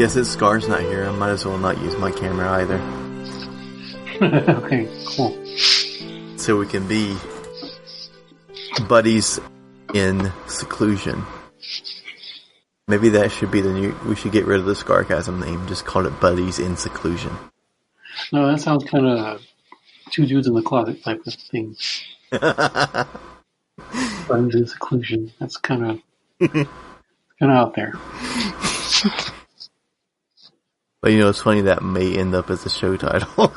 Yeah, since Scar's not here, I might as well not use my camera either. Okay, cool. So we can be buddies in seclusion. Maybe that should be the new... We should get rid of the Scarcasm name. Just call it Buddies in Seclusion. No, that sounds kind of two dudes in the closet type of thing. Buddies in Seclusion. That's kind of out there. But it's funny that may end up as a show title.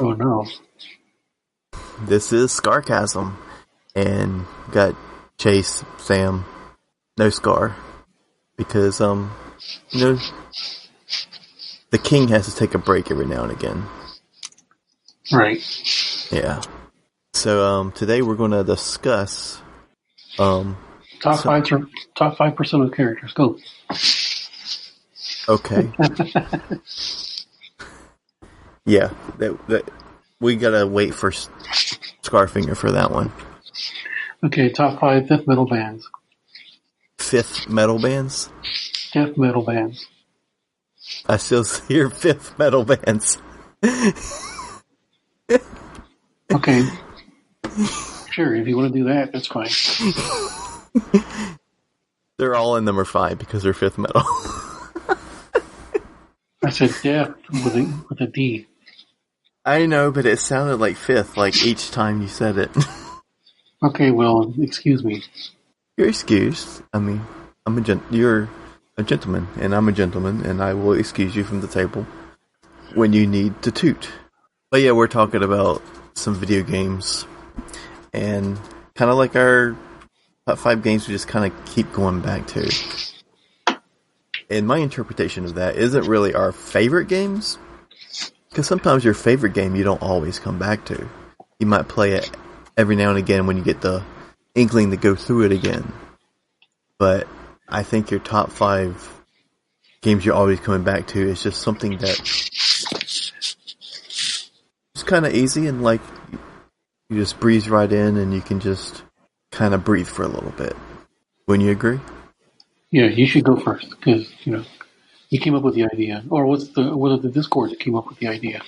Oh no. This is Scarcasm. And got Chase, Sam, no Scar. Because, the king has to take a break every now and again. Right. Yeah. So, today we're going to discuss, top 5% of characters. Go. Okay. Yeah. That we gotta wait for Scarfinger for that one. Okay, top 5 death metal bands. Fifth metal bands? Death metal bands. I still hear fifth metal bands. Okay. Sure, if you want to do that, that's fine. They're all in number 5 because they're fifth metal. I said death with a D. I know, but it sounded like fifth, like each time you said it. Okay, well, excuse me. You're excused. I mean, you're a gentleman, and I'm a gentleman, and I will excuse you from the table when you need to toot. But yeah, we're talking about some video games, and kind of like our top 5 games we just kind of keep going back to. And my interpretation of that isn't really our favorite games, because sometimes your favorite game you don't always come back to. You might play it every now and again when you get the inkling to go through it again. But I think your top 5 games you're always coming back to is just something that it's kind of easy and like you just breeze right in and you can just kind of breathe for a little bit. Wouldn't you agree? Yeah, you should go first because you came up with the idea, or was it the Discord that came up with the idea?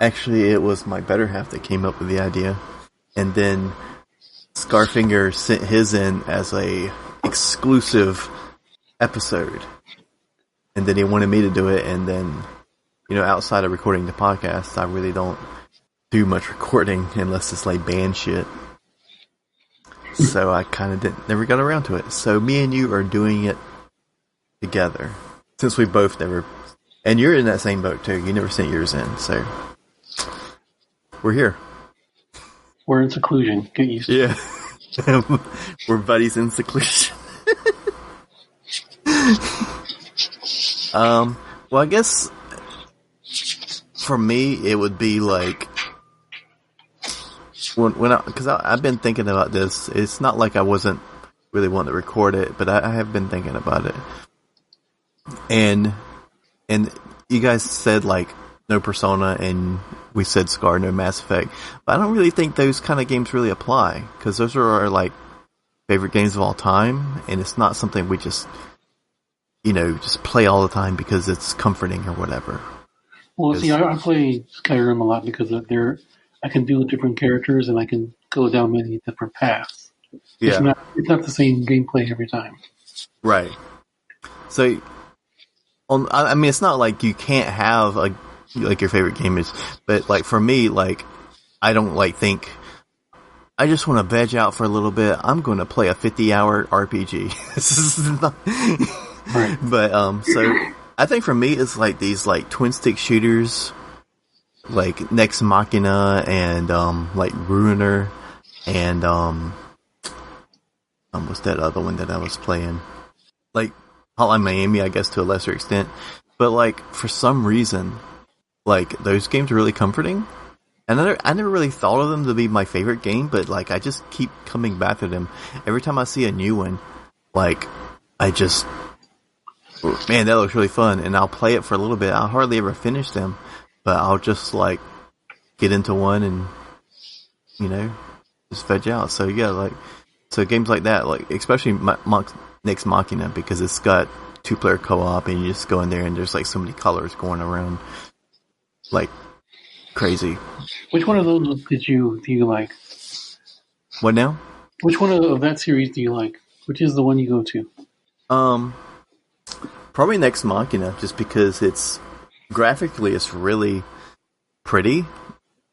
Actually, it was my better half that came up with the idea, and then Scarfinger sent his in as a exclusive episode, and then he wanted me to do it, and then outside of recording the podcast, I really don't do much recording unless it's like band shit. So I kind of never got around to it. So me and you are doing it together. Since we both never... And you're in that same boat too. You never sent yours in, so... We're here. We're in seclusion. Get used to it. Yeah. We're buddies in seclusion. Well, I guess... For me, it would be like... Because I've been thinking about this. It's not like I wasn't really wanting to record it, but I have been thinking about it. And you guys said like no Persona, and we said Scar, no Mass Effect. But I don't really think those kind of games really apply, because those are our like favorite games of all time, and it's not something we just play all the time because it's comforting or whatever. Well, see, I play Skyrim a lot because I can do different characters and I can go down many different paths. Yeah. It's not the same gameplay every time. Right. So, I mean, it's not like you can't have like your favorite game is, but like for me, like I don't like think I just want to veg out for a little bit. I'm going to play a 50-hour RPG. This is not, right. But so I think for me, it's like these like twin stick shooters. Like Nex Machina and like Ruiner and what's that other one that I was playing? Like Hotline Miami, I guess to a lesser extent. But like for some reason, like those games are really comforting. And I never really thought of them to be my favorite game, but like I just keep coming back to them every time I see a new one. Like I just, man, that looks really fun, and I'll play it for a little bit. I'll hardly ever finish them. But I'll just like get into one and just veg out. So yeah, like So games like that, like especially Next Machina, because it's got 2-player co-op, and you just go in there and there's like so many colors going around, like crazy. Which one of those do you like? What now? Which one of that series do you like? Which is the one you go to? Probably Next Machina, just because it's graphically it's really pretty,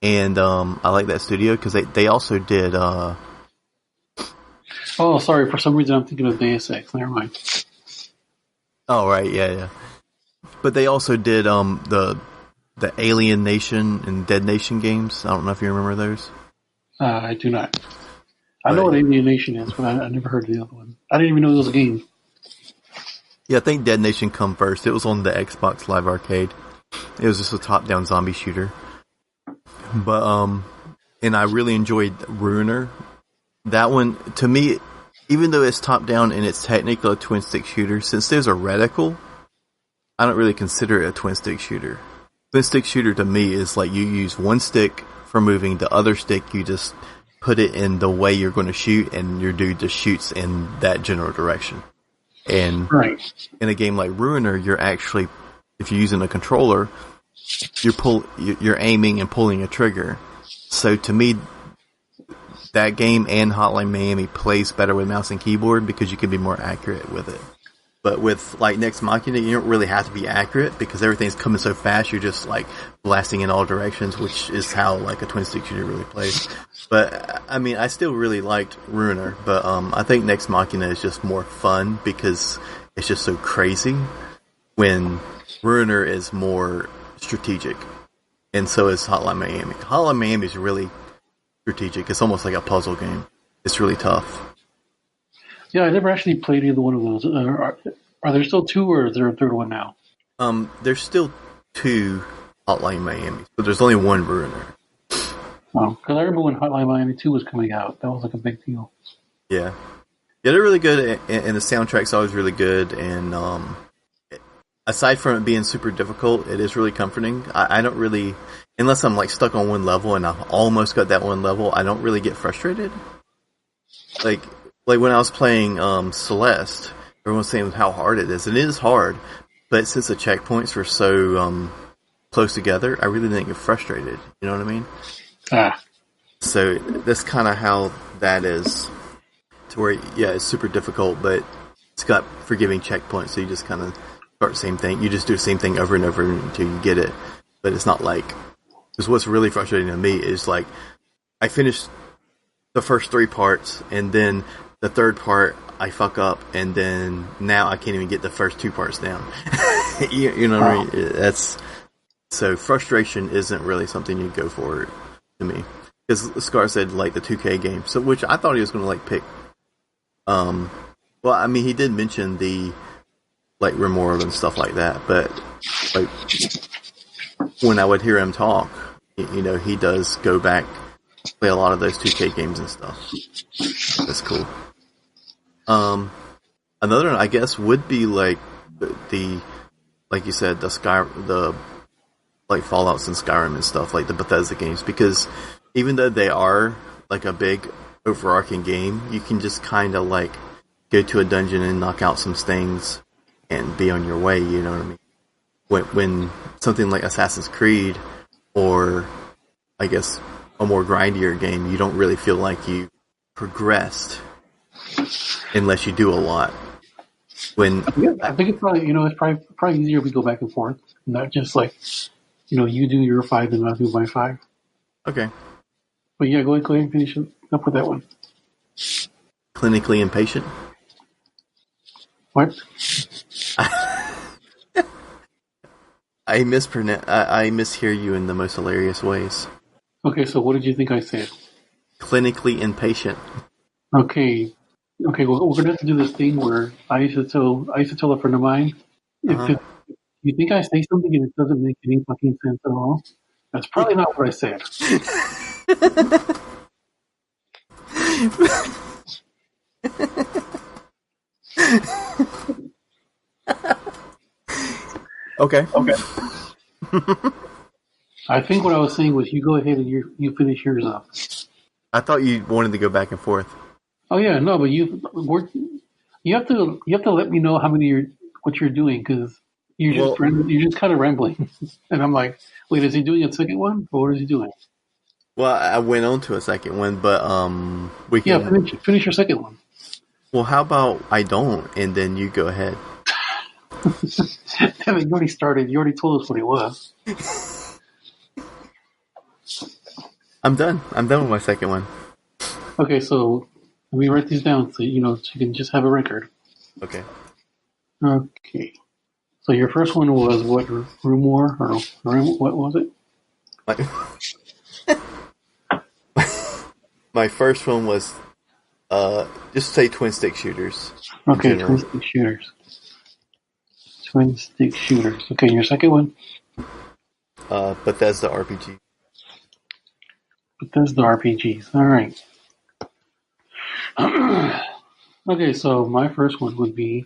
and I like that studio because they also did. Oh, sorry. For some reason, I'm thinking of Deus Ex. Never mind. Oh right, yeah. But they also did the Alien Nation and Dead Nation games. I don't know if you remember those. I do not. I know what Alien Nation is, but I never heard of the other one. I didn't even know it was a game. Yeah, I think Dead Nation come first. It was on the Xbox Live Arcade. It was just a top-down zombie shooter. But and I really enjoyed Ruiner. That one, to me, even though it's top-down and it's technically a twin-stick shooter, since there's a reticle, I don't really consider it a twin-stick shooter. Twin-stick shooter to me is like you use one stick for moving, the other stick you just put it in the way you're going to shoot, and your dude just shoots in that general direction. And in a game like Ruiner, you're actually, if you're using a controller, you're aiming and pulling a trigger. So to me, that game and Hotline Miami plays better with mouse and keyboard because you can be more accurate with it. But with like Next Machina, you don't really have to be accurate because everything's coming so fast. You're just like blasting in all directions, which is how like a twin stick shooter really plays. But I mean, I still really liked Ruiner, but I think Next Machina is just more fun because it's just so crazy. When Ruiner is more strategic, and so is Hotline Miami. Hotline Miami is really strategic. It's almost like a puzzle game. It's really tough. Yeah, I never actually played either one of those. Are there still two, or is there a third one now? There's still 2 Hotline Miami, but there's only one Ruiner. Wow, because I remember when Hotline Miami 2 was coming out. That was like a big deal. Yeah, they're really good, and the soundtrack's always really good, and aside from it being super difficult, it is really comforting. I don't really, unless I'm like stuck on one level and I've almost got that one level, I don't really get frustrated. Like when I was playing Celeste, everyone's saying how hard it is. And it is hard, but since the checkpoints were so close together, I really didn't get frustrated. You know what I mean? So that's kind of how that is. To where, yeah, it's super difficult, but it's got forgiving checkpoints, so you just kind of start the same thing. You just do the same thing over and over until you get it. But it's not like... Because what's really frustrating to me is like, I finished the first 3 parts, and then the third part I fuck up, and then now I can't even get the first 2 parts down. you know what I mean? That's... So frustration isn't really something you go for to me. Because Scar said like the 2K game, so which I thought he was going to like pick. Well, I mean, he did mention the like Rimworld and stuff like that, but like when I would hear him talk, you know, he does go back play a lot of those 2K games and stuff. That's cool. Another one I guess would be like the like you said, the like Fallouts and Skyrim and stuff, like the Bethesda games, because even though they are like a big overarching game, you can just kind of like go to a dungeon and knock out some things and be on your way, you know what I mean? When something like Assassin's Creed, or I guess a more grindier game, you don't really feel like you progressed unless you do a lot. I think it's probably, it's probably easier if we go back and forth, not just like, you do your 5 and I'll do my 5. Okay. But yeah, go ahead and finish up with that one. Clinically impatient? What? I mishear you in the most hilarious ways. Okay, so what did you think I said? Clinically impatient. Okay, well, we're gonna have to do this thing where I used to tell a friend of mine, if you think I say something and it doesn't make any fucking sense at all, that's probably not what I said. Okay. I think what I was saying was you go ahead and you finish yours up. I thought you wanted to go back and forth. Oh yeah, no, but you have to let me know what you're doing because Well, you're just kind of rambling, and I'm like, wait, is he doing a second one, or what is he doing? I went on to a second one, but we Yeah, can. finish your second one. Well, how about I don't, and then you go ahead. Damn it, you already started. You already told us what it was. I'm done. I'm done with my second one. Okay, so let me write these down so so you can just have a record. Okay. Okay. So your first one was what? Rumor or what was it? My, my first one was just say twin stick shooters in Okay, twin general. stick shooters. Twin stick shooters. Okay, your second one? Bethesda RPG. Bethesda RPGs. All right. Okay, so my first one would be,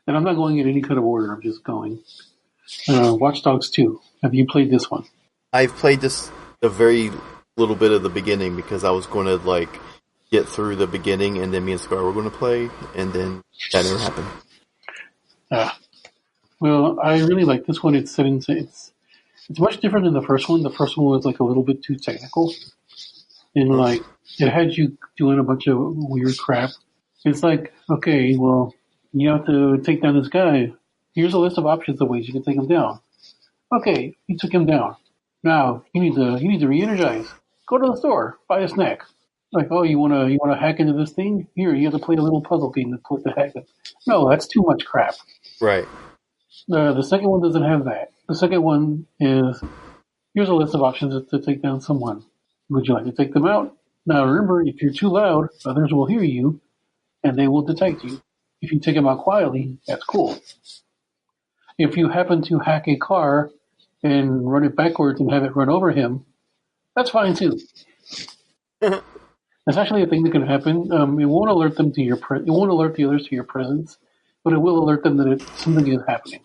and I'm not going in any kind of order. I'm just going. Watch Dogs 2. Have you played this one? I've played this a very little bit of the beginning because I was going to like get through the beginning, and then me and Scar were going to play, and then that never happened. Well, I really like this one. It's much different than the first one. The first one was like a little bit too technical, and Huh? like it had you doing a bunch of weird crap. It's like, okay, well, you have to take down this guy. Here's a list of options of ways you can take him down. Okay, you took him down. Now you need to re-energize. Go to the store, buy a snack. Like, oh, you wanna hack into this thing? Here, you have to play a little puzzle game to put the hack in. No, that's too much crap. Right. The second one doesn't have that. The second one is here's a list of options to take down someone. Would you like to take them out? Now remember, if you're too loud, others will hear you and they will detect you. If you take them out quietly, that's cool. If you happen to hack a car and run it backwards and have it run over him, that's fine too. That's actually a thing that can happen. It won't alert them to it won't alert the others to your presence, but it will alert them that something is happening.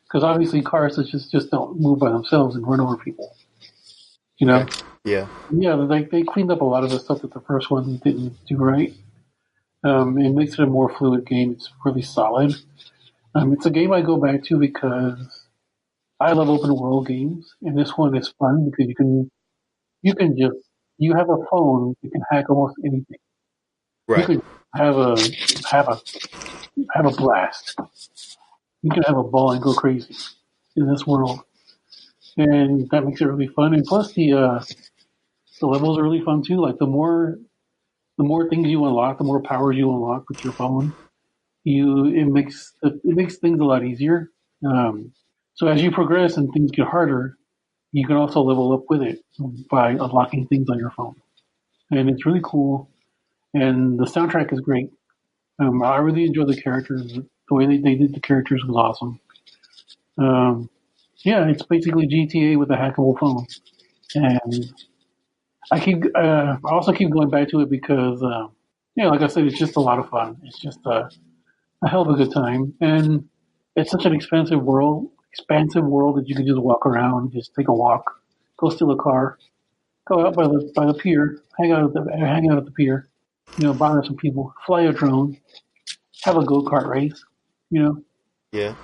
Because obviously cars just don't move by themselves and run over people. You know? Okay. Yeah. Yeah, they cleaned up a lot of the stuff that the first one didn't do right. It makes it a more fluid game. It's really solid. It's a game I go back to because I love open world games, and this one is fun because you can just you have a phone, you can hack almost anything. You Right. could have a have a have a blast. You can have a ball and go crazy in this world, and that makes it really fun. And plus, the levels are really fun too. Like the more things you unlock, the more powers you unlock with your phone. It makes things a lot easier. So as you progress and things get harder, you can also level up with it by unlocking things on your phone, and it's really cool. And the soundtrack is great. I really enjoy the characters. The way they did the characters was awesome. Um, yeah, it's basically GTA with a hackable phone, and I also keep going back to it because, like I said, it's just a lot of fun. It's just a hell of a good time, and it's such an expansive world that you can just walk around, just take a walk, go steal a car, go out by the pier, hang out at the pier, bother some people, fly a drone, have a go kart race, you know, Yeah.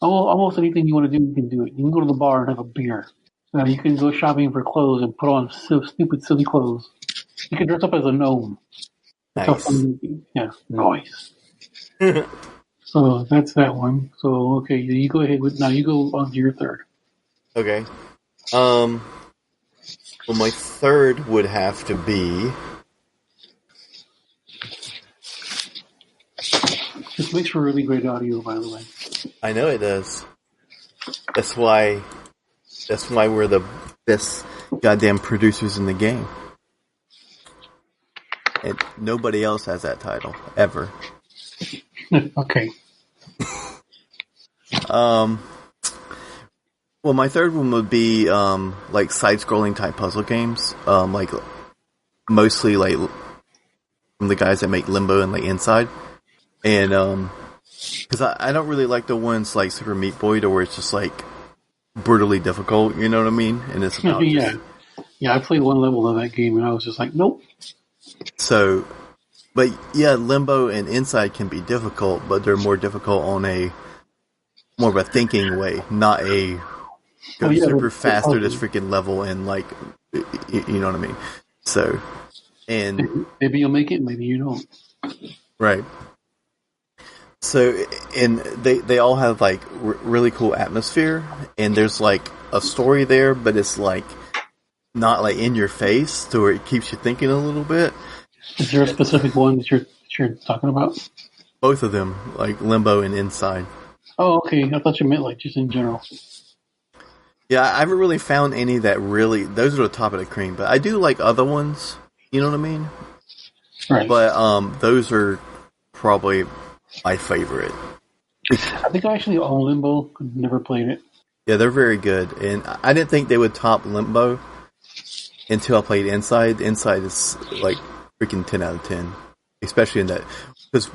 almost anything you want to do, you can do it. You can go to the bar and have a beer. You can go shopping for clothes and put on stupid, silly clothes. You can dress up as a gnome. That's how fun Nice. it would be. Yeah, nice. So that's that one. So okay, you go ahead with now. You go on to your third. Okay. Um. Well, my third would have to be. This makes for really great audio, by the way. I know it does. That's why. That's why we're the best goddamn producers in the game. And nobody else has that title ever. Okay. Well, my third one would be like side-scrolling type puzzle games. Like mostly like from the guys that make Limbo and like Inside. And because I don't really like the ones like Super Meat Boy, to where it's just like brutally difficult. You know what I mean? And it's about Yeah. I played one level of that game and I was just like, nope. so But yeah, Limbo and Inside can be difficult, but they're more difficult on a more of a thinking way, not a Oh go yeah, super the fast through this puzzle. freaking level and like, you know what I mean. So, and Maybe you'll make it, maybe you don't. right. So, and they all have like really cool atmosphere, and there's like a story there, but it's like not like in your face, to where it keeps you thinking a little bit. Is there a specific one that you're talking about? Both of them, like Limbo and Inside. Oh, okay. I thought you meant like just in general. Yeah, I haven't really found any that really. Those are the top of the cream, but I do like other ones. You know what I mean? Right. But those are probably my favorite. I think I actually own Limbo. Never played it. Yeah, they're very good, and I didn't think they would top Limbo until I played Inside. Inside is like freaking 10 out of 10, especially in that, because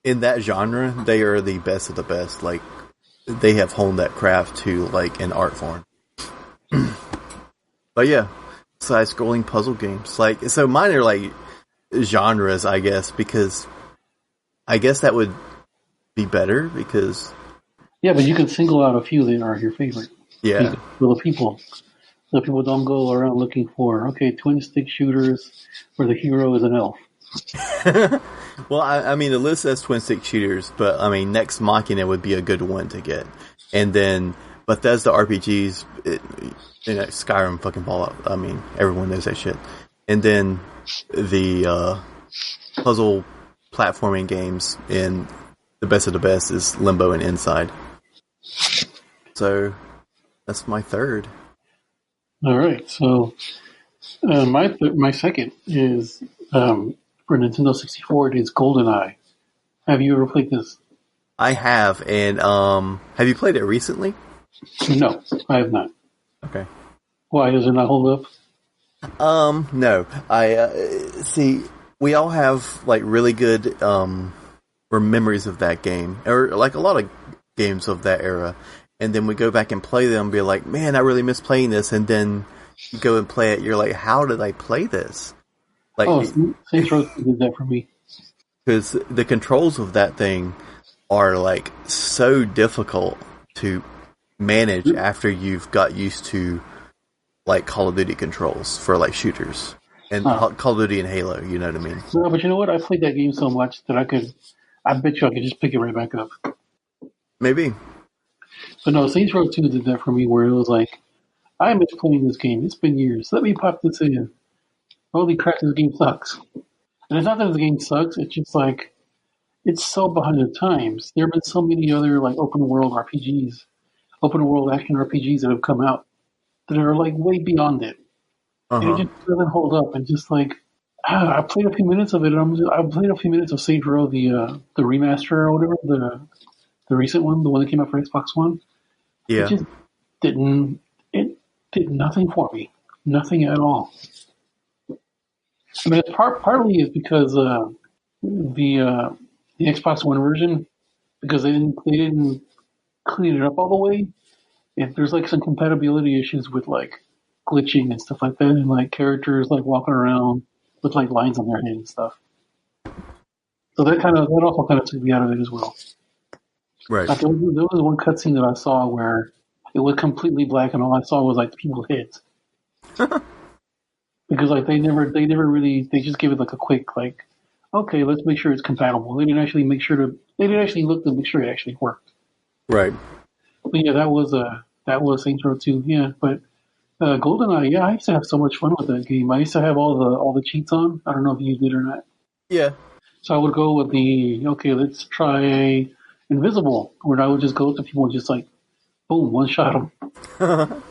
in that genre they are the best of the best. Like they have honed that craft to like an art form. But yeah, side-scrolling puzzle games. Like, so mine are like genres, I guess, because I guess that would be better because Yeah, but you can single out a few that are your favorite. yeah. For the people don't go around looking for twin stick shooters where the hero is an elf. Well, I mean, the list says twin stick shooters, but I mean, Next Machina would be a good one to get, and then Bethesda RPGs, Skyrim, fucking Fallout. I mean, everyone knows that shit. And then the puzzle platforming games in the best of the best is Limbo and Inside. So that's my third. All right, so my second is for Nintendo 64. It is GoldenEye. Have you ever played this? I have, and have you played it recently? No, I have not. Okay. Why does it not hold up? No. I see. We all have like really good or memories of that game, or like a lot of games of that era, and then we go back and play them, and be like, man, I really miss playing this, and then you go and play it, you're like, how did I play this? Like, Oh, Saints Row did that for me. because the controls of that thing are like so difficult to manage after you've got used to like Call of Duty controls for like shooters and Call of Duty and Halo. You know what I mean? No, but you know what? I played that game so much that I bet you I could just pick it right back up. Maybe. But no, Saints Row 2 did that for me where it was like, I miss playing this game. It's been years. Let me pop this in. Holy crap, this game sucks. And it's not that the game sucks, it's just like, it's so behind the times. There have been so many other like open world action RPGs that have come out that are like way beyond it. And it just doesn't hold up. And just like, I played a few minutes of it, and I played a few minutes of Saints Row, the remaster or whatever, the recent one, the one that came out for Xbox One. Yeah. It just didn't. It did nothing for me. Nothing at all. I mean, it's partly is because the Xbox One version, because they didn't clean it up all the way. If there's like some compatibility issues with like glitching and stuff like that, and like characters like walking around with like lines on their head and stuff. So that also kind of took me out of it as well. Right. Like, there was one cutscene that I saw where it was completely black, and all I saw was like the people's heads. Because like they never really, they just gave it like a quick like, okay, let's make sure it's compatible. They didn't actually look to make sure it actually worked. Right. But yeah, that was Saints Row 2. Yeah, but GoldenEye, yeah, I used to have so much fun with that game. I used to have all the cheats on. I don't know if you did or not. Yeah. So I would go with let's try invisible, where I would just go up to people and just like, boom, one shot them.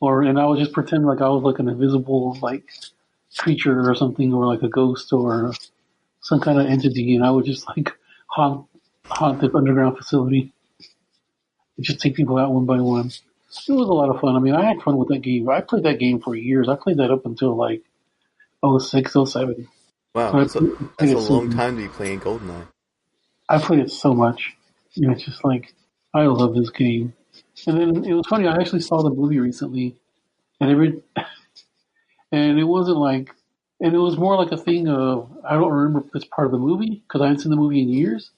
And I would just pretend like I was like an invisible like creature or something, or like a ghost or some kind of entity, and I would just like haunt this underground facility and just take people out one by one. It was a lot of fun. I mean, I had fun with that game. I played that game for years. I played that up until like '06, '07. Wow, that's a long time to be playing GoldenEye. I played it so much. And it's just like, I love this game. And then it was funny, I actually saw the movie recently, and and it wasn't like And it was more like a thing of I don't remember if it's part of the movie because I haven't seen the movie in years,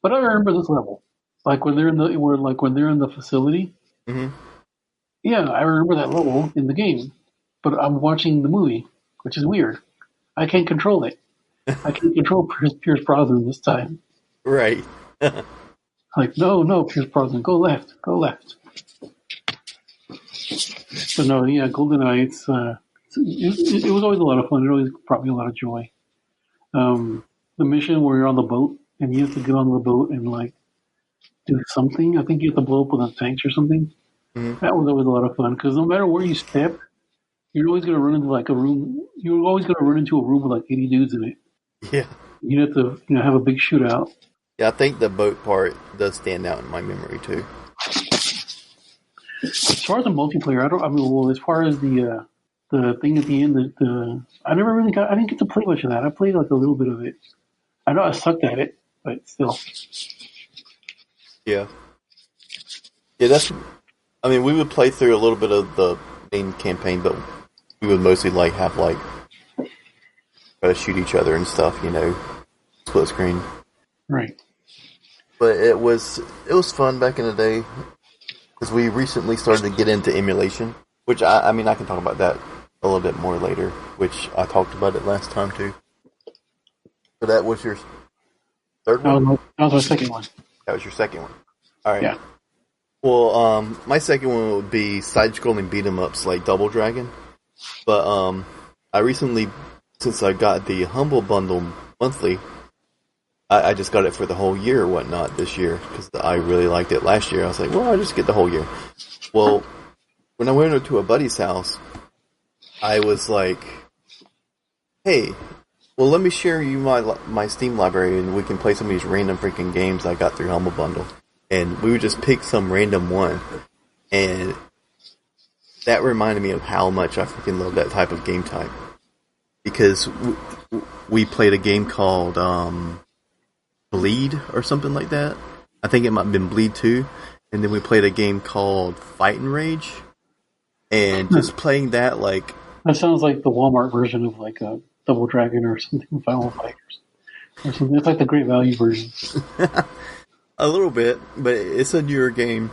but I remember this level, like when they're in the facility. Mm-hmm. Yeah, I remember that level in the game, but I'm watching the movie, which is weird. I can't control it. I can't control Pierce Brosnan this time. Right. Like, no, Pierce Brosnan, go left, go left. But no, yeah, GoldenEye, it was always a lot of fun. It always brought me a lot of joy. The mission where you're on the boat and you have to get on the boat and like do something. I think you have to blow up with the tanks or something. Mm-hmm. That was always a lot of fun because no matter where you step, you're always gonna run into like a room. You're always gonna run into a room with like 80 dudes in it. Yeah. You have to, have a big shootout. Yeah, I think the boat part does stand out in my memory too. As far as the multiplayer, as far as the thing at the end, I didn't get to play much of that. I played like a little bit of it. I know I sucked at it, but still. Yeah. Yeah, we would play through a little bit of the main campaign, but we would mostly try to shoot each other and stuff, split screen. Right. But it was fun back in the day because we recently started to get into emulation, which I can talk about that a little bit more later, which I talked about it last time too. So that was your third one? That was my second one. That was your second one. All right. Yeah. Well, my second one would be side-scrolling beat-em-ups like Double Dragon. But I recently, since I got the Humble Bundle monthly, I just got it for the whole year or whatnot this year because I really liked it last year. I was like, well, I'll just get the whole year. Well, when I went to a buddy's house, I was like, hey, well, let me share you my Steam library and we can play some of these random freaking games I got through Humble Bundle. And we would just pick some random one. And that reminded me of how much I freaking love that type of game type. Because we played a game called Bleed or something like that. I think it might have been Bleed 2. And then we played a game called Fight and Rage. And just playing that like... That sounds like the Walmart version of like a Double Dragon or something, Final Fighters. Or something. It's like the Great Value version. A little bit, but it's a newer game,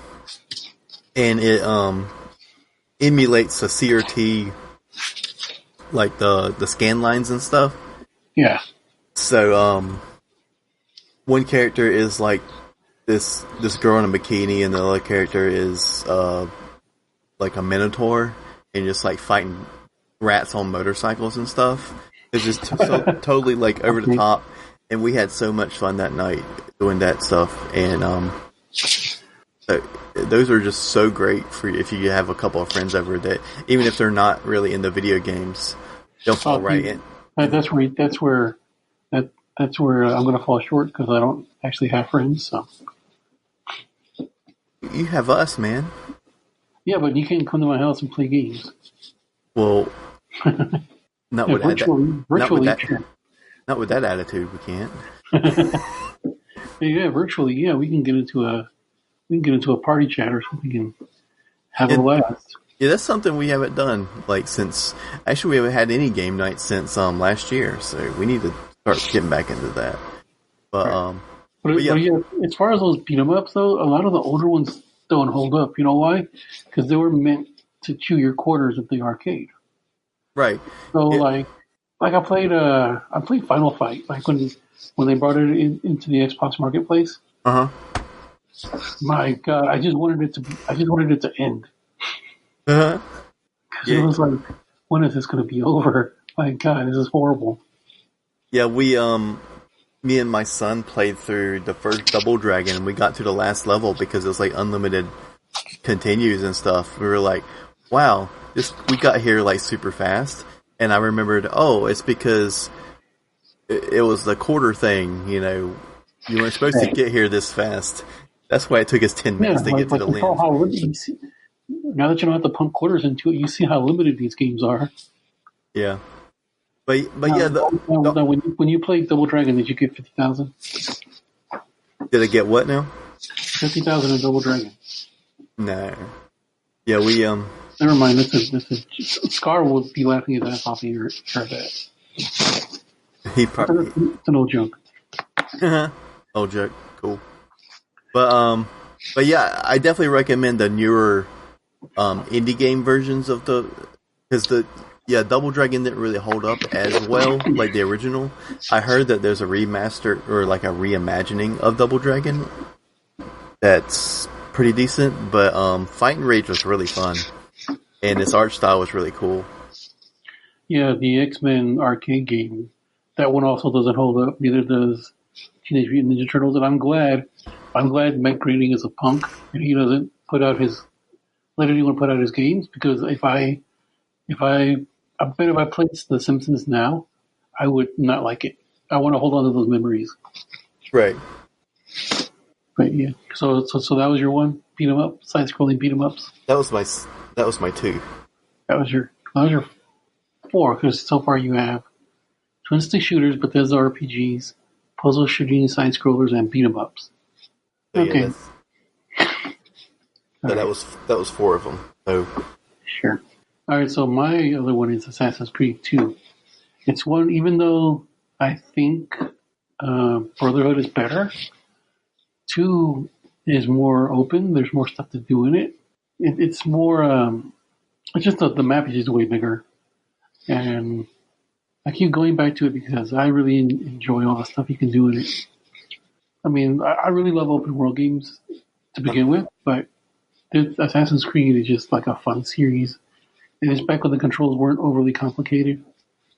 and it emulates a CRT, like the scan lines and stuff. Yeah. So one character is like this girl in a bikini, and the other character is like a minotaur, and just like fighting rats on motorcycles and stuff. It's just totally like over the top. And we had so much fun that night doing that stuff, and those are just so great for if you have a couple of friends over that, even if they're not really into video games, they'll fall right in. That's where I'm going to fall short because I don't actually have friends. So you have us, man. Yeah, but you can't come to my house and play games. Well, not with virtually. Not with that attitude, we can't. Yeah, virtually. Yeah, we can get into a party chat or something and have a blast. Yeah, that's something we haven't done since. Actually, we haven't had any game night since last year, so we need to start getting back into that. But yeah, as far as those beat 'em ups though, a lot of the older ones don't hold up. You know why? Because they were meant to chew your quarters at the arcade. Right. So I played Final Fight when they brought it into the Xbox Marketplace. My God, I just wanted it to end. Yeah. It was like, when is this going to be over? My God, this is horrible. Yeah, me and my son played through the first Double Dragon, and we got to the last level because it was like unlimited continues and stuff. We were like, wow, we got here like super fast. And I remembered, it's because it was the quarter thing, you weren't supposed to get here this fast. That's why it took us 10 minutes to get to the land. Now that you don't have to pump quarters into it, you see how limited these games are. Yeah. But yeah. When you played Double Dragon, did you get 50,000? Did I get what now? 50,000 in Double Dragon. No. Yeah, Never mind. This is Scar will be laughing his ass off of your that. He probably It's an old joke. old joke, cool. But yeah, I definitely recommend the newer indie game versions of because Double Dragon didn't really hold up as well like the original. I heard that there's a remaster or like a reimagining of Double Dragon that's pretty decent, but Fight and Rage was really fun, and its art style was really cool. Yeah, the X-Men arcade game. That one also doesn't hold up. Neither does Teenage Mutant Ninja Turtles, and I'm glad. I'm glad Mike Greening is a punk and he doesn't let anyone put out his games, because I bet if I played The Simpsons now, I would not like it. I want to hold on to those memories. Right. But yeah, so that was your one, beat 'em up, side-scrolling beat 'em ups. That was my two. That was your four, because so far you have twin stick shooters, Bethesda RPGs, puzzle shooting side scrollers, and beat 'em ups. So, okay. That was four of them. So sure. All right. So my other one is Assassin's Creed 2. It's one, even though I think Brotherhood is better. 2 is more open. There's more stuff to do in it. It's more. It's just the map is just way bigger, and I keep going back to it because I really enjoy all the stuff you can do in it. I mean, I really love open world games to begin with, but Assassin's Creed is just like a fun series. And it's back when the controls weren't overly complicated,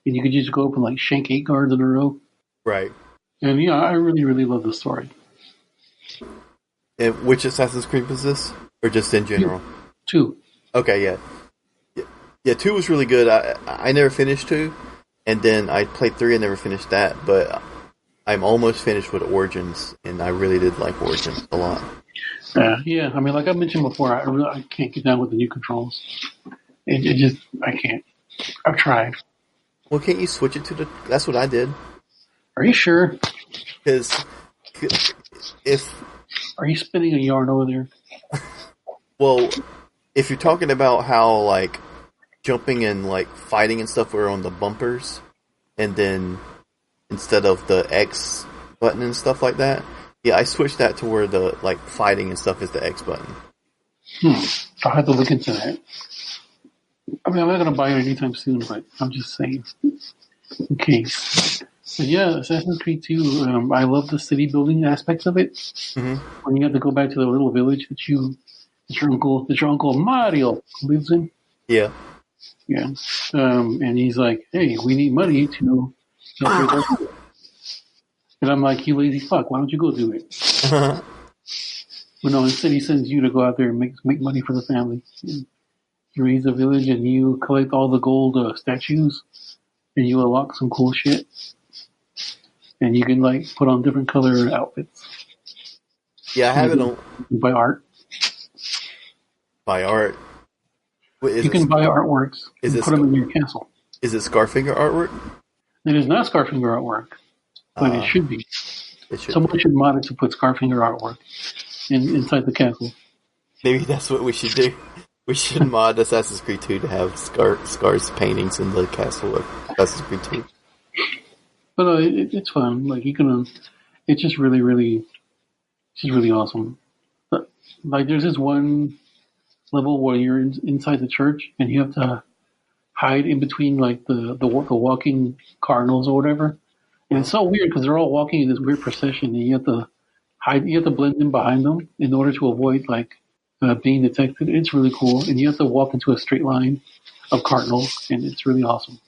and you could just go up and like shank 8 guards in a row. Right. And yeah, I really, really love the story. And which Assassin's Creed was this, or just in general? 2. Okay, yeah. 2 was really good. I never finished 2, and then I played 3 and never finished that. But I'm almost finished with Origins, and I really did like Origins a lot. Yeah. I mean, like I mentioned before, I can't get down with the new controls. I can't. I've tried. Well, can't you switch it to the? That's what I did. Are you sure? Because Are you spinning a yarn over there? Well, if you're talking about how like jumping and like fighting and stuff were on the bumpers, and then instead of the X button and stuff like that, yeah, I switched that to where the like fighting and stuff is the X button. I'll have to look into that. I mean, I'm not going to buy it anytime soon, but I'm just saying, in case. But yeah, Assassin's Creed 2, I love the city building aspects of it. Mm-hmm. When you have to go back to the little village that your uncle Mario lives in. Yeah. Yeah. And he's like, hey, we need money to help raise our people. And I'm like, you lazy fuck, why don't you go do it? Well, no, instead he sends you to go out there and make money for the family. And you raise a village and you collect all the gold statues and you unlock some cool shit. And you can like put on different color outfits. Yeah, I have it on. Buy art. Buy art. Wait, you can buy artworks and put them in your castle. Is it Scarfinger artwork? It is not Scarfinger artwork, but it should be. Someone should mod it to put Scarfinger artwork inside the castle. Maybe that's what we should do. We should mod Assassin's Creed 2 to have Scar's paintings in the castle of Assassin's Creed 2. But it's fun. Like you can, it's just really, really, it's just really awesome. But, like there's this one level where you're inside the church and you have to hide in between like the walking cardinals or whatever. And it's so weird because they're all walking in this weird procession, and you have to hide. You have to blend in behind them in order to avoid like being detected. It's really cool, and you have to walk into a straight line of cardinals, and it's really awesome.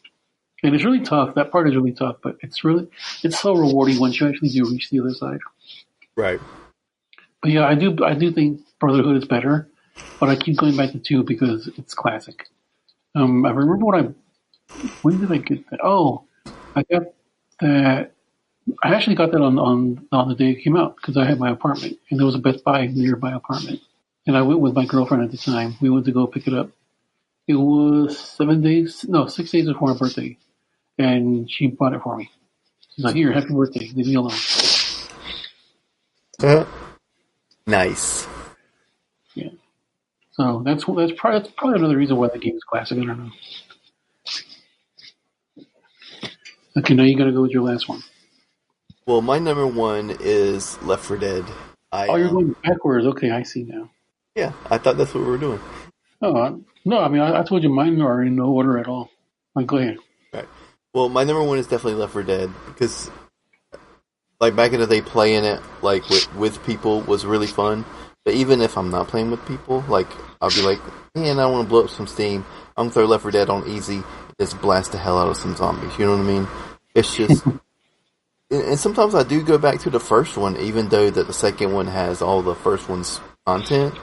And it's really tough. That part is really tough, but it's so rewarding once you actually do reach the other side. Right. But yeah, I do think Brotherhood is better, but I keep going back to 2 because it's classic. I remember when did I get that? Oh, I got that. I actually got that on the day it came out because I had my apartment and there was a Best Buy near my apartment, and I went with my girlfriend at the time. We went to go pick it up. It was 6 days before my birthday. And she bought it for me. She's like, "Here, happy birthday. Leave me alone." Nice. Yeah. So that's probably another reason why the game is classic. I don't know. Okay, now you got to go with your last one. Well, my number one is Left 4 Dead. Oh, you're going backwards. Okay, I see now. Yeah, I thought that's what we were doing. Oh, no, I mean, I told you mine are in no order at all. Like, go ahead. Right. Well, my number one is definitely Left 4 Dead because, like, back in the day, playing it like with people was really fun. But even if I'm not playing with people, like, I'll be like, man, I want to blow up some steam. I'm gonna throw Left 4 Dead on easy, and just blast the hell out of some zombies. You know what I mean? It's just, and sometimes I do go back to the first one, even though that the second one has all the first one's content.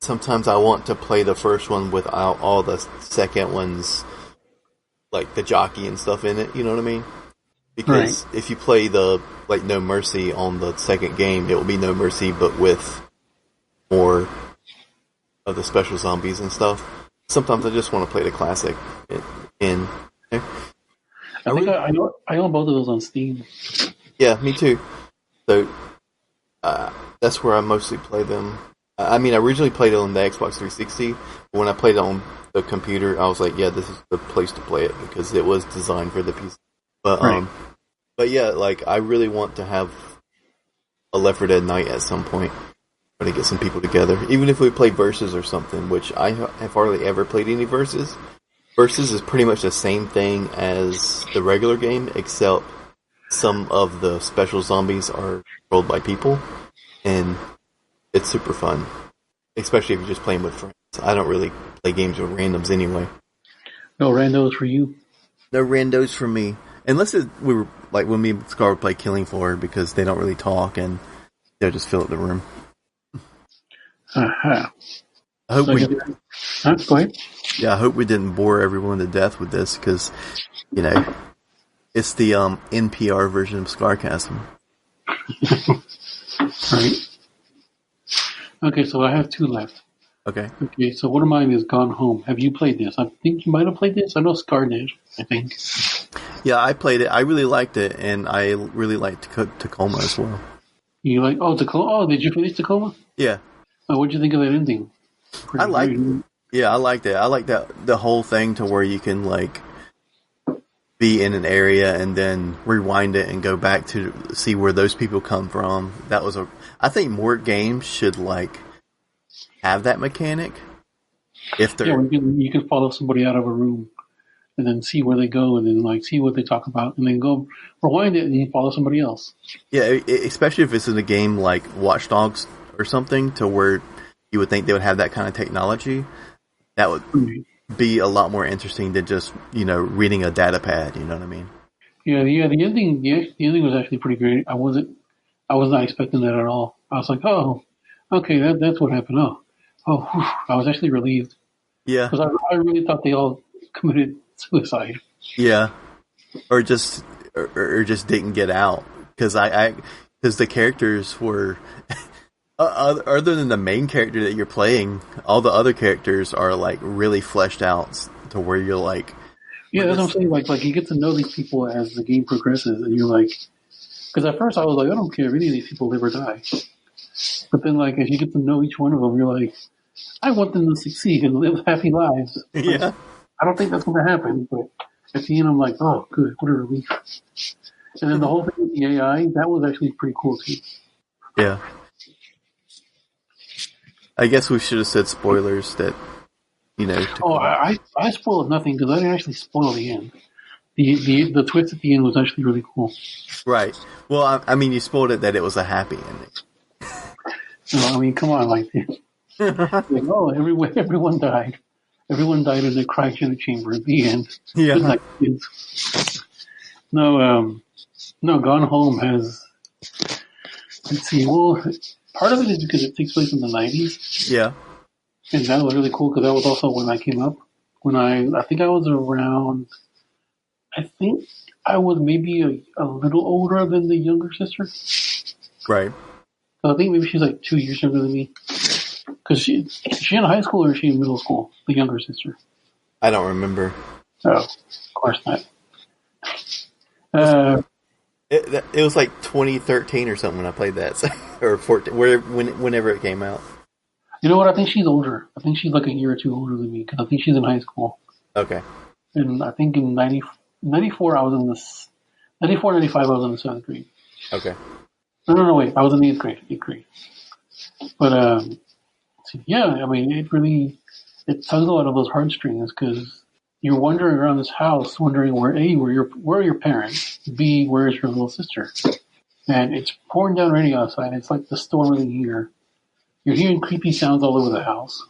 Sometimes I want to play the first one without all the second one's, like, the jockey and stuff in it, you know what I mean? Because if you play the, like, No Mercy on the second game, it will be No Mercy, but with more of the special zombies and stuff. Sometimes I just want to play the classic. And I think I own both of those on Steam. yeah, me too. So that's where I mostly play them. I mean, I originally played it on the Xbox 360, but when I played it on the computer, I was like, yeah, this is the place to play it because it was designed for the PC. But yeah, like, I really want to have a Left 4 Dead night at some point. Try to get some people together. Even if we play Versus or something, which I have hardly ever played any Versus. Versus is pretty much the same thing as the regular game, except some of the special zombies are controlled by people. And it's super fun. Especially if you're just playing with friends. I don't really play games with randoms anyway. No randos for you. No randos for me. Unless we were, like, when me and Scar would play Killing Floor, because they don't really talk and they'll just fill up the room. Uh-huh. I hope go ahead. Yeah, I hope we didn't bore everyone to death with this, because, you know, it's the NPR version of Scarcasm. Right. Okay, so I have two left. Okay, so one of mine is Gone Home. Have you played this? I think you might have played this. I know Scar did, I think. Yeah, I played it. I really liked it, and I really liked Tacoma as well. You like, Tacoma? Oh, did you finish Tacoma? Yeah. Oh, what'd you think of that ending? I liked it. Yeah, I liked it. I liked the whole thing to where you can, like, be in an area and then rewind it and go back to see where those people come from. That was I think more games should, like, have that mechanic. If they're you can follow somebody out of a room and then see where they go and then, like, see what they talk about and then go rewind it and you follow somebody else. Yeah, especially if it's in a game like Watch Dogs or something, to where you would think they would have that kind of technology. That would be a lot more interesting than just, you know, reading a data pad. You know what I mean? Yeah. The ending was actually pretty great. I was not expecting that at all. I was like, oh, okay, that's what happened. Whew. I was actually relieved. Yeah, because I really thought they all committed suicide. Yeah, or just didn't get out, because because the characters were. Other than the main character that you're playing, all the other characters are, like, really fleshed out to where you're like... Yeah, that's what I'm saying. Like you get to know these people as the game progresses, and you're like... Because at first I was like, I don't care if any of these people live or die. But then, like, as you get to know each one of them, you're like, I want them to succeed and live happy lives. Yeah. I don't think that's going to happen, but at the end I'm like, oh, good, what a relief. And then the whole thing with the AI, that was actually pretty cool too. Yeah. I guess we should have said spoilers that, you know. Oh, I spoiled nothing because I didn't actually spoil the end. The twist at the end was actually really cool. Right. Well, I mean, you spoiled it that it was a happy ending. I mean, come on, like oh, everyone died. Everyone died in the cryogenic chamber at the end. Yeah. Like, no, Gone Home has. Let's see. Well, part of it is because it takes place in the 90s. Yeah. And that was really cool because that was also when I came up. I think I was around. I think I was maybe a little older than the younger sister. Right. So I think maybe she's like 2 years younger than me. Because she in high school or is she in middle school? The younger sister. I don't remember. Oh, of course not. It was like 2013 or something when I played that, or 14, whenever it came out. You know what? I think she's older. I think she's like a year or two older than me because I think she's in high school. Okay. And I think in 94, I was in 94, 95, I was in the 7th grade. Okay. No, wait. I was in the 8th grade. But, yeah, I mean, it tugs a lot of those heartstrings because you're wandering around this house wondering where are your parents? B, where is your little sister? And it's pouring down raining outside. It's like the storm of the year. You're hearing creepy sounds all over the house.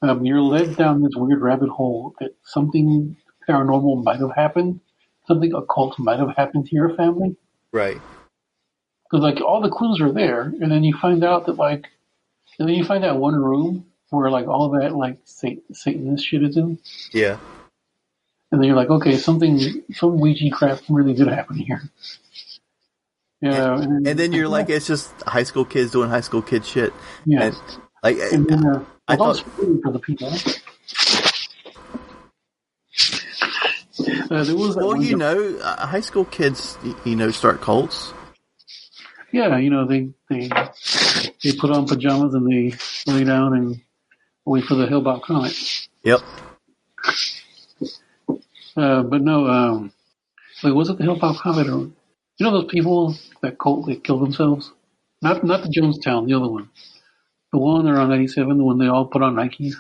You're led down this weird rabbit hole that something paranormal might have happened. Something occult might have happened to your family. Right. Because, like, all the clues are there. And then you find out that, like, and then you find that one room where, like, all that, like, Satanist shit is in. Yeah. And then you're like, okay, some Ouija crap really did happen here. Yeah. And then you're like, it's just high school kids doing high school kid shit. Yes. And, like, And then, I thought for the people. There was that high school kids, start cults. Yeah, they put on pajamas and they lay down and wait for the Hillbound comet. Yep. But no, like, was it the Hillbound comet or those people that kill themselves? Not the Jonestown, the other one. The one around 97, the one they all put on Nikes.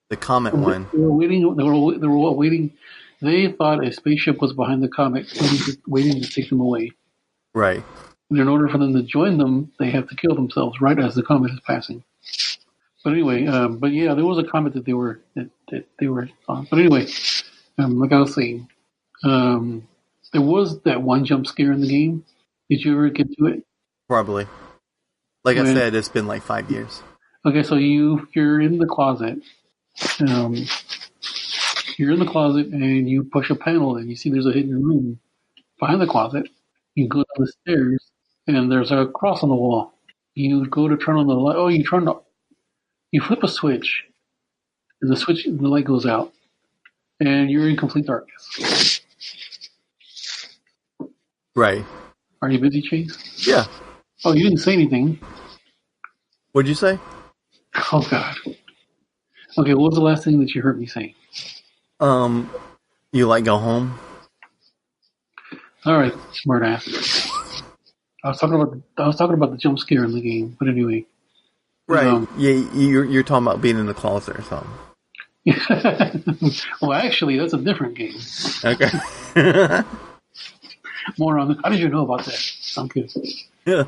The comet one. They were waiting. They were all waiting. They thought a spaceship was behind the comet, waiting to take them away. Right. And in order for them to join them, they have to kill themselves right as the comet is passing. But anyway, but yeah, there was a comet that they were on. But anyway, like I was saying, there was that one jump scare in the game. Did you ever get to it? Probably. Like I said, it's been like 5 years. Okay, so you're in the closet. You're in the closet and you push a panel and you see there's a hidden room behind the closet. You go down the stairs and there's a cross on the wall. You go to turn on the light. Oh, you flip a switch and the light goes out and you're in complete darkness. Right. Are you busy, Chase? Yeah. Oh, you didn't say anything. What'd you say? Oh, God. Okay, what was the last thing that you heard me say? You like go home? All right, smart ass. I was talking about the jump scare in the game, but anyway. Right. Yeah, you're talking about being in the closet or something. Well, actually, that's a different game. Okay. More on. How did you know about that? I'm kidding. Yeah.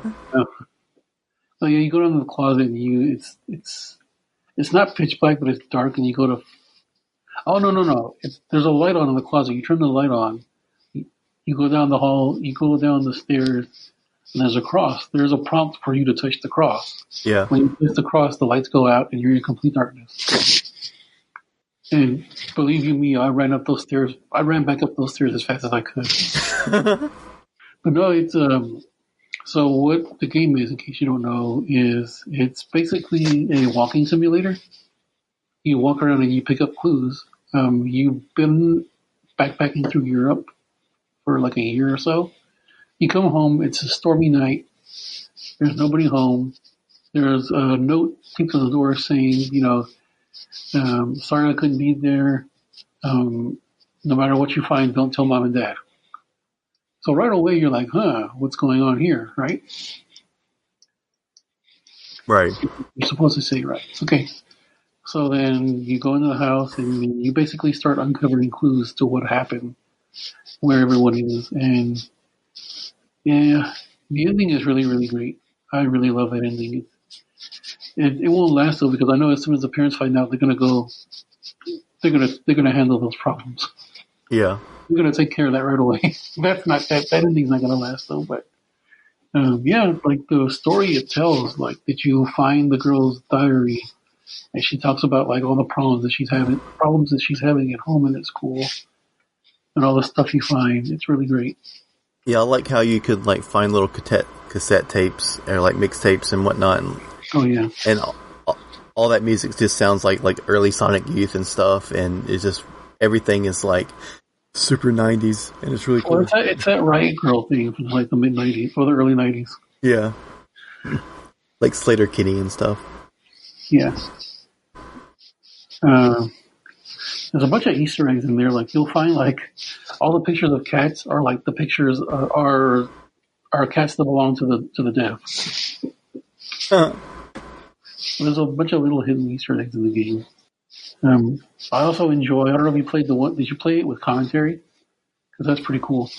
So yeah, you go down to the closet and it's not pitch black, but it's dark, and you go to. Oh no! There's a light on in the closet. You turn the light on. You go down the hall. You go down the stairs, and there's a cross. There's a prompt for you to touch the cross. Yeah. When you touch the cross, the lights go out, and you're in complete darkness. And believe you me, I ran up those stairs. I ran back up those stairs as fast as I could. But no, it's So what the game is, in case you don't know, is it's basically a walking simulator. You walk around and you pick up clues. You've been backpacking through Europe for like a year or so. You come home, it's a stormy night. There's nobody home. There's a note taped on the door saying, sorry I couldn't be there. No matter what you find, don't tell mom and dad. So right away you're like, what's going on here, right? Right. You're supposed to say right. Okay. So then you go into the house and you basically start uncovering clues to what happened, where everyone is. And yeah, the ending is really, really great. I really love that ending. It won't last though, because I know as soon as the parents find out, they're gonna handle those problems. Yeah. They're gonna take care of that right away. That ending's not gonna last though, but yeah, like the story it tells, like that you find the girl's diary and she talks about like all the problems that she's having at home and at school and all the stuff you find. It's really great. Yeah, I like how you could like find little cassette tapes or like mixtapes and whatnot. Oh yeah. And all that music just sounds like early Sonic Youth and stuff, and it's just everything is like super 90s, and it's really cool. Well, it's that Riot Girl thing from like the mid 90s or the early 90s. Yeah. Like Slater Kitty and stuff. Yeah. There's a bunch of Easter eggs in there. Like you'll find like all the pictures of cats are like the pictures are cats that belong to the dev. There's a bunch of little hidden Easter eggs in the game. I also enjoy. I don't know if you played the one. Did you play it with commentary? Because that's pretty cool.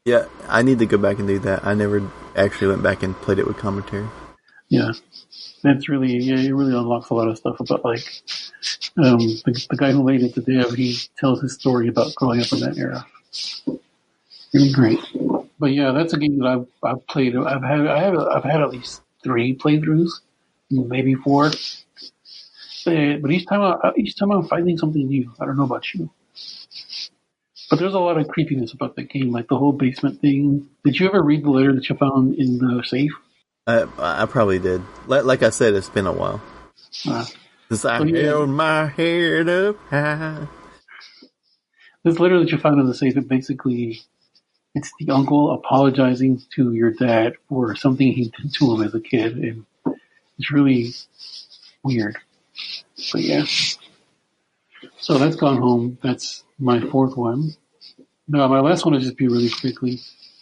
Yeah, I need to go back and do that. I never actually went back and played it with commentary. Yeah, that's really it really unlocks a lot of stuff about like the guy who made it, the dev. He tells his story about growing up in that era. Really great. But yeah, that's a game that I've played. I've had at least 3 playthroughs, maybe 4. But each time I'm finding something new. I don't know about you, but there's a lot of creepiness about that game, like the whole basement thing. Did you ever read the letter that you found in the safe? I probably did. Like I said, it's been a while since I held my head up high. This letter that you found in the safe, it's the uncle apologizing to your dad for something he did to him as a kid, and it's really weird. But yeah. So that's gone home. That's my 4th one. No, my last one will just be really quickly.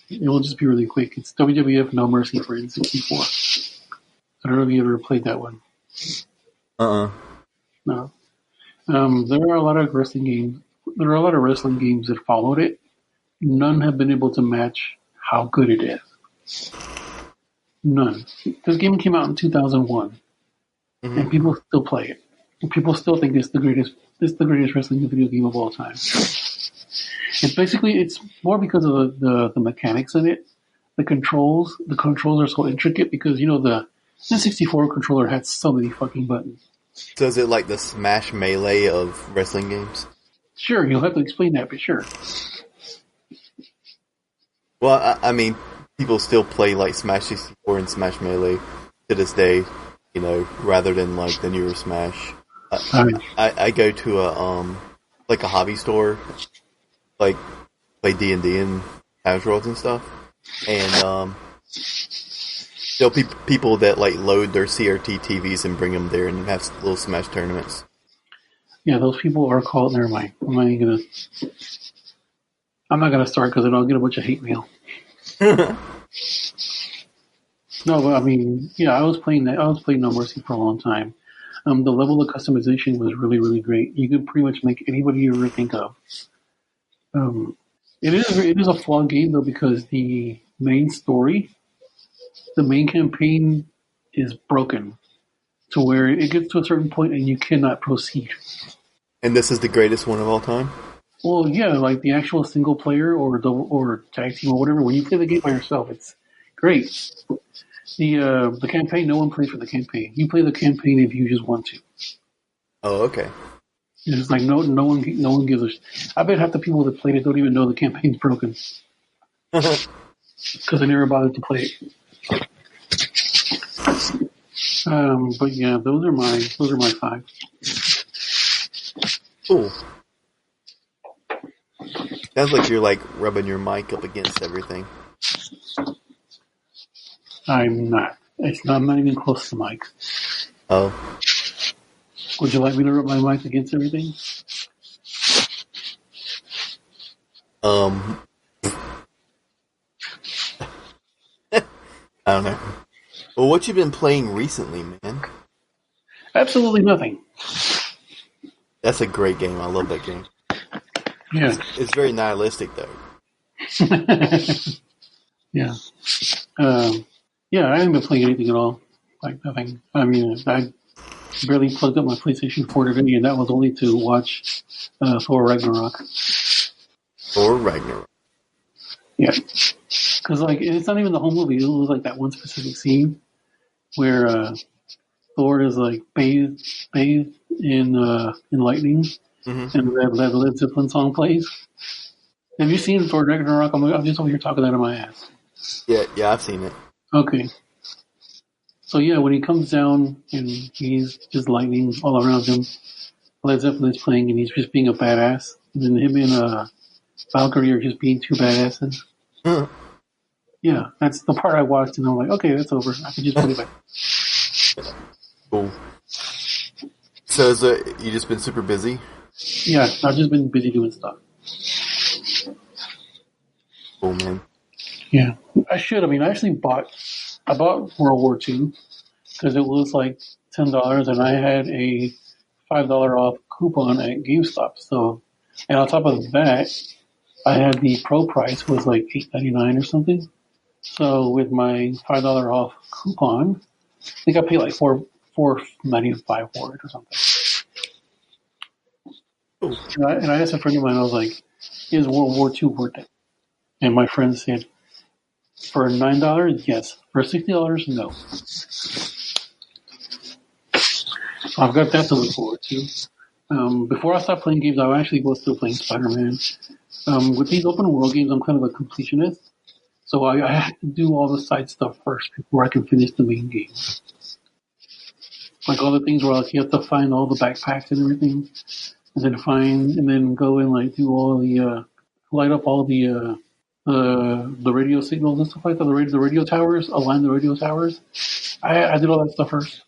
It will just be really quick. It's WWF No Mercy for N64. I don't know if you ever played that one. No. There are a lot of wrestling games. There are a lot of wrestling games that followed it. None have been able to match how good it is. None. This game came out in 2001, and people still play it. And people still think it's the greatest wrestling video game of all time. It's more because of the mechanics in it. The controls are so intricate because the N64 controller had so many fucking buttons. So is it like the Smash Melee of wrestling games? Sure, you'll have to explain that, but sure. Well, I mean, people still play like Smash 64 and Smash Melee to this day, rather than like the newer Smash. I go to a hobby store, like play D&D and House Rules and stuff, and there'll be people that like load their CRT TVs and bring them there and have little Smash tournaments. Yeah, those people are called. Never mind. I'm not gonna start because then I'll get a bunch of hate mail. No, but I mean, yeah, I was playing No Mercy for a long time. The level of customization was really, really great. You could pretty much make anybody you ever think of. It is a flawed game though because the main story, the main campaign, is broken to where it gets to a certain point and you cannot proceed. And this is the greatest one of all time? Well, yeah, like the actual single player or tag team or whatever. When you play the game by yourself, it's great. The campaign, no one plays for the campaign. You play the campaign if you just want to. Oh, okay. It's like no one gives a. I bet half the people that played it don't even know the campaign's broken because they never bothered to play it. But yeah, those are my 5. Cool. Sounds like you're like rubbing your mic up against everything. I'm not. I'm not even close to the mic. Oh. Would you like me to rub my mic against everything? I don't know. Well, what you been playing recently, man? Absolutely nothing. That's a great game. I love that game. Yeah. It's very nihilistic, though. Yeah. Yeah, I haven't been playing anything at all. Like nothing. I mean, I barely plugged up my PlayStation 4 today, and that was only to watch Thor Ragnarok. Thor Ragnarok. Yeah. Because like it's not even the whole movie. It was like that one specific scene where Thor is like bathed in lightning, and that Led Zeppelin song plays. Have you seen Thor Ragnarok? I'm just over here talking out of my ass. Yeah, I've seen it. Okay. So yeah, when he comes down and he's just lightning all around him, Led Zeppelin is playing and he's just being a badass. And then him and Valkyrie are just being 2 badasses. Yeah, that's the part I watched and I'm like, okay, that's over. I can just put it back. Cool. So you just been super busy? Yeah, I've just been busy doing stuff. Cool, man. Yeah, I should. I mean, I bought World War II because it was like $10, and I had a $5 off coupon at GameStop. So, and on top of that, I had the pro price was like $8.99 or something. So with my $5 off coupon, I think I paid like $4.95 for it or something. Cool. And I asked a friend of mine, I was like, "Is World War II worth it?" And my friend said, "For $9, yes. For $60, no." So I've got that to look forward to. Before I stop playing games, I actually was still playing Spider-Man. With these open world games, I'm kind of a completionist. So I have to do all the side stuff first before I can finish the main game. Like all the things where like you have to find all the backpacks and everything, and then go and like do all the light up all the radio signals and stuff like that. The radio towers, align the radio towers. I did all that stuff first.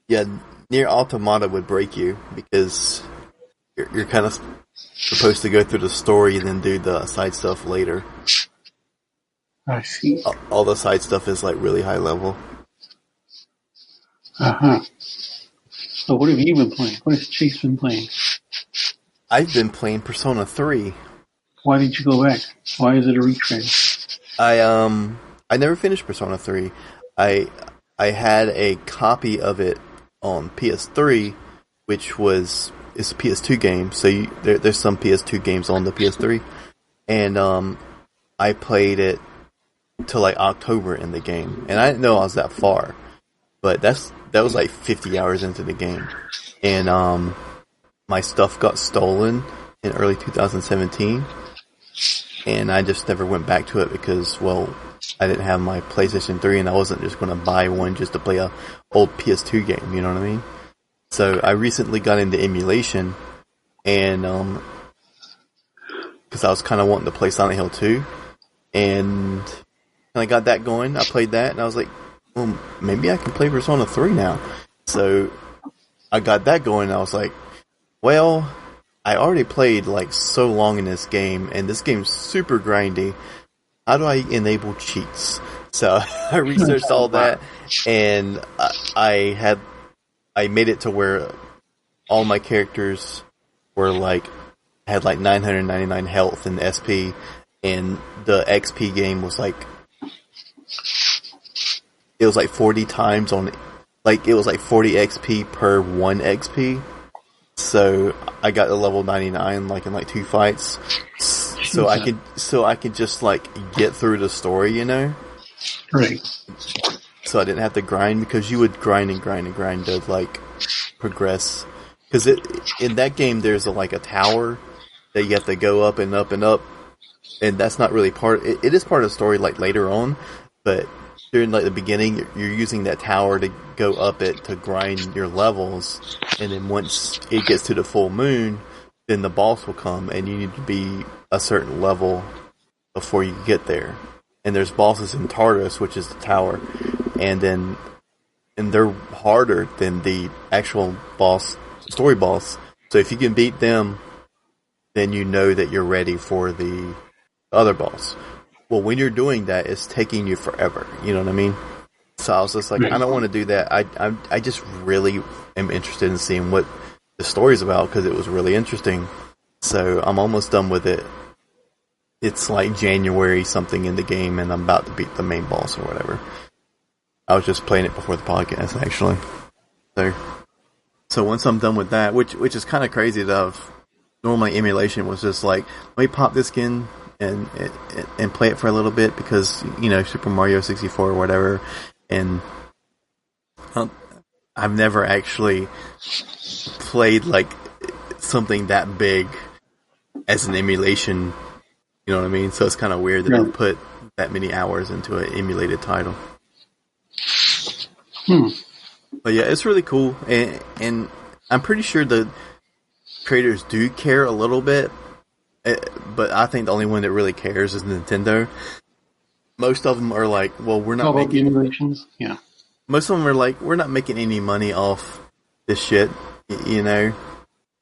Yeah, Near Automata would break you because you're kind of supposed to go through the story and then do the side stuff later. I see. All the side stuff is like really high level. So what have you been playing? What has Chase been playing? I've been playing Persona 3. Why did you go back? Why is it a retread? I never finished Persona 3. I had a copy of it on PS3, which it's a PS2 game, so there's some PS2 games on the PS3, and I played it till like October in the game, and I didn't know I was that far, but that was like 50 hours into the game, and my stuff got stolen in early 2017, and I just never went back to it because, well, I didn't have my PlayStation 3 and I wasn't just going to buy one just to play a old PS2 game, you know what I mean? So I recently got into emulation, and because I was kind of wanting to play Silent Hill 2, and I got that going. I played that, and I was like, well, maybe I can play Persona 3 now. So I got that going, and I was like, well, I already played like so long in this game, and this game's super grindy. How do I enable cheats? So I researched all that, and I made it to where all my characters were had 999 health and SP, and the XP game was it was 40 times on, it was 40 XP per 1 XP. So I got to level 99 in 2 fights. So I could just get through the story, you know? Right. So I didn't have to grind, because you would grind to progress. Because in that game there's a tower that you have to go up and up and up, and that's not really it is part of the story later on, but during the beginning you're using that tower to go up it to grind your levels, and then once it gets to the full moon, then the boss will come, and you need to be a certain level before you get there. And there's bosses in Tartarus, which is the tower, and they're harder than the actual story boss. So if you can beat them, then you know that you're ready for the other boss. Well, when you're doing that, it's taking you forever. You know what I mean? So I was just like, I don't want to do that. I just really am interested in seeing what the story's about, because it was really interesting. So I'm almost done with it. It's January something in the game, and I'm about to beat the main boss or whatever. I was just playing it before the podcast, actually. So once I'm done with that, which is kind of crazy that normally emulation was just let me pop this in and play it for a little bit, because, you know, Super Mario 64 or whatever, and I've never actually played something that big as an emulation, you know what I mean? So it's kind of weird that I put that many hours into an emulated title. But yeah, it's really cool, and I'm pretty sure the creators do care a little bit, but I think the only one that really cares is Nintendo. Most of them are well, we're not making emulations. Yeah. Most of them are we're not making any money off this shit, you know.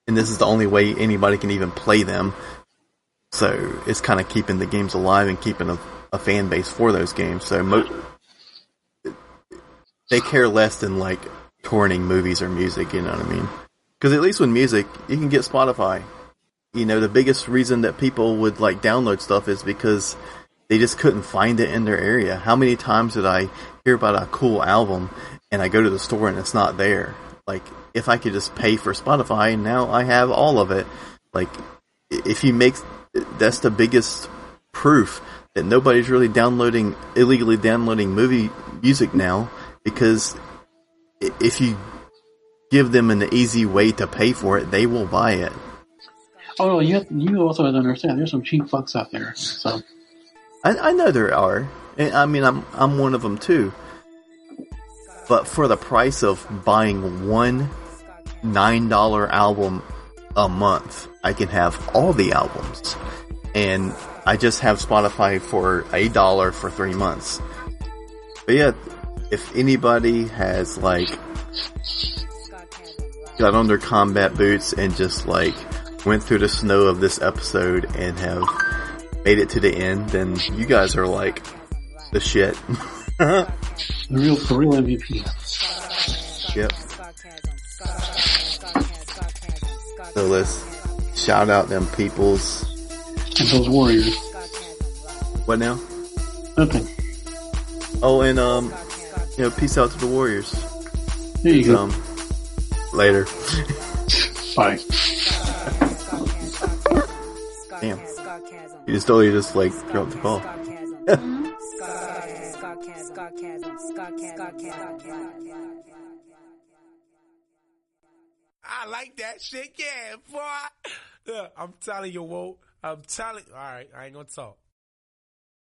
and this is the only way anybody can even play them. So it's kind of keeping the games alive and keeping a fan base for those games. So they care less than like torrenting movies or music, you know what I mean? Because at least with music, you can get Spotify. You know, the biggest reason that people would like download stuff is because they just couldn't find it in their area. How many times did I hear about a cool album and I go to the store and it's not there? Like, if I could just pay for Spotify, now I have all of it. Like, if you make, that's the biggest proof that nobody's really illegally downloading music now, because if you give them an easy way to pay for it, they will buy it. Oh no, you also have to understand. There's some cheap fucks out there. So I know there are. And, I mean, I'm one of them too. But for the price of buying one $9 album a month, I can have all the albums. And I just have Spotify for $1 for 3 months. But yeah, if anybody has like got on their combat boots and just like went through the snow of this episode and have made it to the end, then you guys are like the shit. the real MVP. Yep. So let's shout out them peoples. And those warriors. What now? Nothing. Oh, and peace out to the warriors. There you go. Later. Bye. Damn. You just totally like dropped the ball. I like that shit, yeah, boy. Look, I'm telling you, Walt. Alright, I ain't gonna talk.